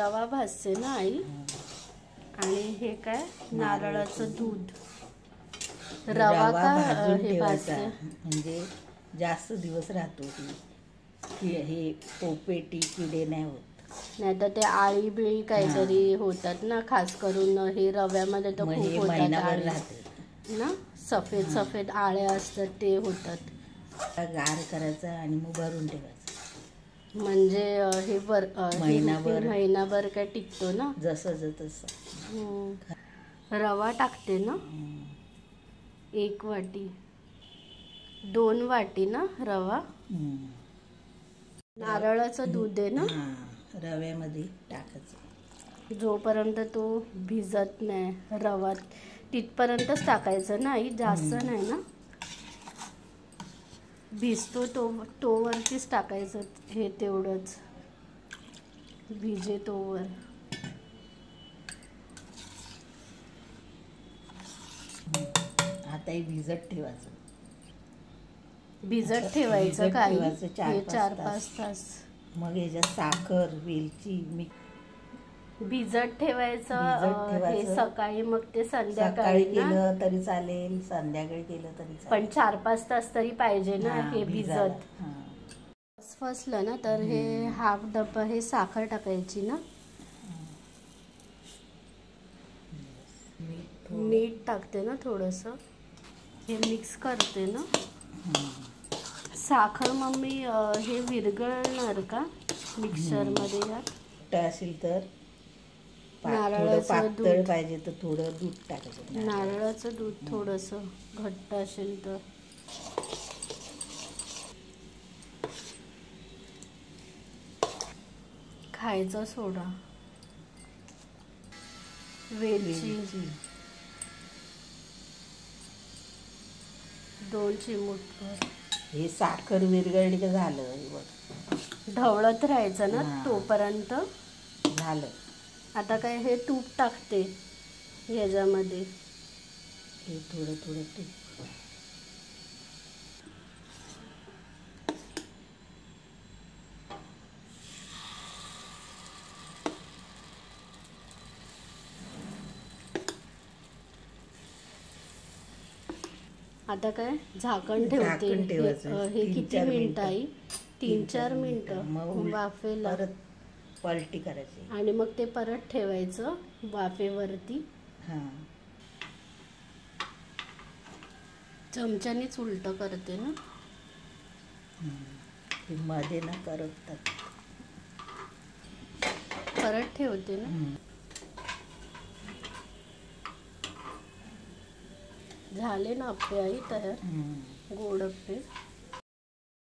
रवा भाजते ना आई. आणि हे काय नारळाचं दूध. रवा का हे भाजते म्हणजे जास्त दिवस राहतो की हे पोपेटी किडे नाही होत. नाही तर ते आळी बिळी काहीतरी होतात ना, खास करून हे रव्यामध्ये तर खूप होतात आळी ना, सफेद सफेद आळ्या असतात ते होतात. गार करायचं आणि मग भरून ठेवायचं. म्हणजे हे महिनाभर काय टिकतो ना. जसं तसं. रवा टाकते ना 1 वाटी, 2 वाटी ना रवा. नारळाचं दूध आहे ना रव्यामध्ये टाकायचं. जोपर्यंत तो भिजत नाही रवा तिथपर्यंतच टाकायचं ना आई, जास्त नाही ना. भिजतो तोवरतीच टाकायचं हे, तेवढंच भिजे तोवर. आता हे भिजत ठेवायचं. भिजत ठेवायचं काय 4-5 तास. मग याच्यात साखर वेलची भिजत ठेवायचं. हे सकाळी मग ते संध्याकाळी केलं तरी चालेल, संध्याकाळी केलं तरी चालेल, पण 4-5 तास तरी पाहिजे ना हे भिजत. फसलं ना तर हे हाफ डब्बा हे साखर टाकायची ना. मीठ टाकते ना थोडंसं. हे मिक्स करते ना. साखर मम्मी हे विरघळणार का मिक्सरमध्ये यात? असेल तर नारळाचं दूध पाहिजे तर थोडं दूध टाकायचं. नारळाचं दूध थोडंसं घट्ट असेल तर. खायचा सोडा, वेलची 2 चिमूटभर. हे साखर विरघळली का झालं. ढवळत राहायचं ना तोपर्यंत. झालं. आता काय हे तूप टाकते ह्याच्यामध्ये. हे थोडं तूप. आता काय झाकण ठेवते. हे किती मिनिटं आई? 3-4 मिनिटं वाफेला. परत पलटी करायची आणि मग ते परत ठेवायचं वाफेवरती. चमच्यानीच उलट करते ना. मध्ये ना करत परत ठेवते ना. झाले ना अप्पे आई तयार, गोड अप्पे.